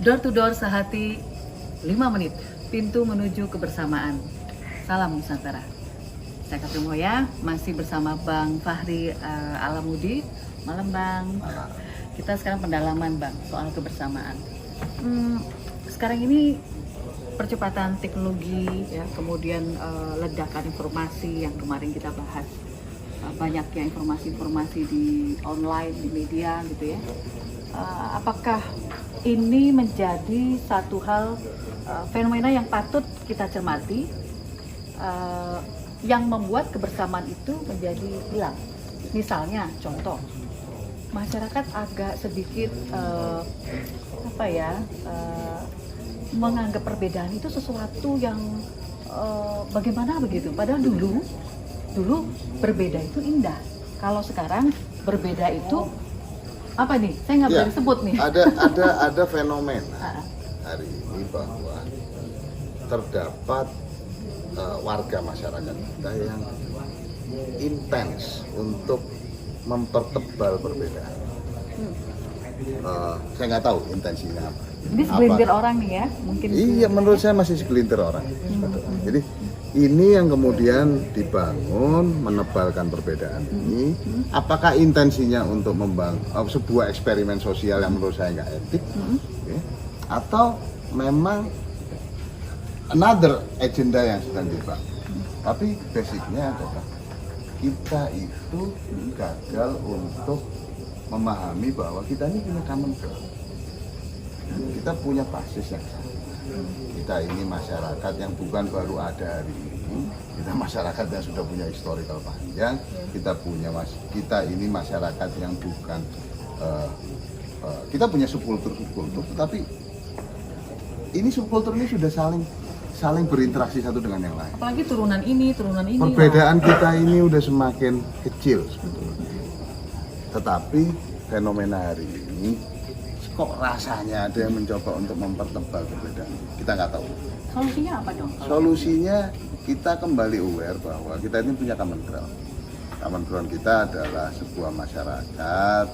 Door to door sehati 5 menit, pintu menuju kebersamaan. Salam Nusantara. Saya ketemu ya, masih bersama Bang Fahri Alamudi. Malam Bang. Malam. Kita sekarang pendalaman Bang soal kebersamaan. Sekarang ini percepatan teknologi, ya, kemudian ledakan informasi yang kemarin kita bahas. Banyaknya informasi-informasi di online, di media gitu ya. Apakah ini menjadi satu hal fenomena yang patut kita cermati, yang membuat kebersamaan itu menjadi hilang? Misalnya, contoh, masyarakat agak sedikit menganggap perbedaan itu sesuatu yang bagaimana begitu. Padahal dulu berbeda itu indah. Kalau sekarang berbeda itu apa nih? Saya nggak bisa disebut nih. Ada fenomena hari ini bahwa terdapat warga masyarakat kita yang intens untuk mempertebal perbedaan. Saya nggak tahu intensinya apa. Ini segelintir orang nih ya, mungkin. Iya, menurut saya masih segelintir orang. Jadi ini yang kemudian dibangun menebalkan perbedaan ini. Apakah intensinya untuk membangun sebuah eksperimen sosial yang menurut saya nggak etik, ya? Atau memang another agenda yang sedang dibangun? Tapi basicnya adalah kita itu gagal untuk memahami bahwa kita ini punya common ground. Kita punya basis yang sama. Kita ini masyarakat yang bukan baru ada hari ini. Kita masyarakat yang sudah punya historical panjang. Kita ini masyarakat yang bukan kita punya subkultur, tetapi ini subkultur ini sudah saling berinteraksi satu dengan yang lain. Apalagi turunan ini. Perbedaan kita ini udah semakin kecil sebetulnya. Tetapi fenomena hari ini kok rasanya ada yang mencoba untuk mempertebal perbedaan. Kita nggak tahu. Solusinya apa dong? Solusinya kita kembali aware bahwa kita ini punya common ground. Common ground kita adalah sebuah masyarakat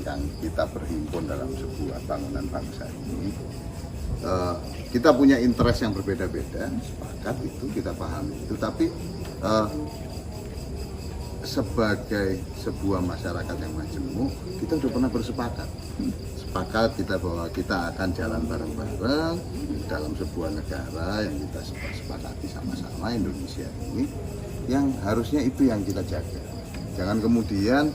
yang kita berhimpun dalam sebuah bangunan bangsa ini. Kita punya interest yang berbeda-beda, sepakat itu, kita pahami itu. Tapi sebagai sebuah masyarakat yang majemuk, kita sudah pernah bersepakat kita bahwa kita akan jalan bareng-bareng dalam sebuah negara yang kita sepakati sama-sama, Indonesia ini, yang harusnya itu yang kita jaga. Jangan kemudian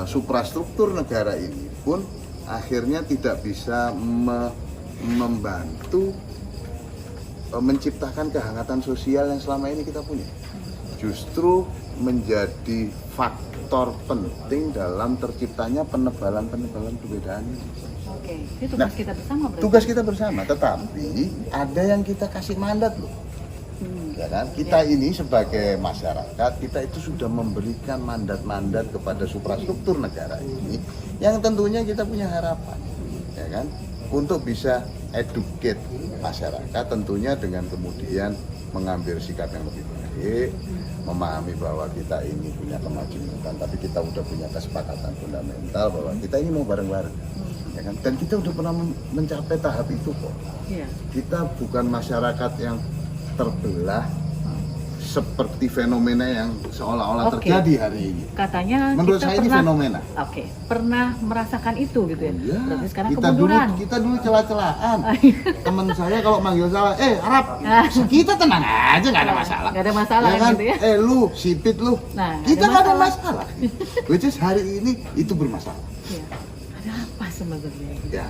suprastruktur negara ini pun akhirnya tidak bisa membantu menciptakan kehangatan sosial yang selama ini kita punya. Justru menjadi faktor penting dalam terciptanya penebalan perbedaan ini. Oke, itu tugas kita bersama berarti. Tugas kita bersama, tetapi ada yang kita kasih mandat loh. Ya kan? Kita ini sebagai masyarakat, kita itu sudah memberikan mandat-mandat kepada suprastruktur negara ini yang tentunya kita punya harapan, ya kan? Untuk bisa educate masyarakat, tentunya dengan kemudian mengambil sikap yang lebih baik, memahami bahwa kita ini punya kemajemukan, tapi kita udah punya kesepakatan fundamental bahwa kita ini mau bareng-bareng, ya kan? Dan kita udah pernah mencapai tahap itu kok. Iya. Kita bukan masyarakat yang terbelah seperti fenomena yang seolah-olah terjadi hari ini. Katanya menurut kita saya ini fenomena. Pernah merasakan itu gitu ya. Iya. Berarti sekarang kita dulu celah-celahan. Temen saya kalau manggil salah, Arab, kita tenang aja, nggak ada masalah. Nggak ada masalah ya kan? Gitu ya. Lu, sipit lu. Nah, kita nggak ada masalah. Which is hari ini itu bermasalah. Iya. Ada apa sebenarnya? Ya.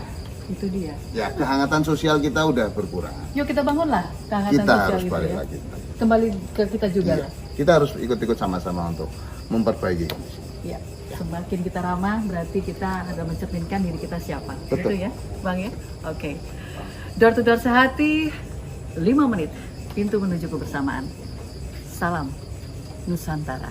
Itu dia. Ya, kehangatan sosial kita udah berkurang. Yuk kita bangunlah kehangatan kita sosial harus itu balik ya. lagi. Kembali ke kita juga lah. Kita harus ikut-ikut sama-sama untuk memperbaiki kondisi. Ya. Semakin kita ramah berarti kita ada mencerminkan diri kita siapa. Betul. Gitu ya, Bang ya. Oke. Door to door sehati 5 menit, pintu menuju kebersamaan. Salam Nusantara.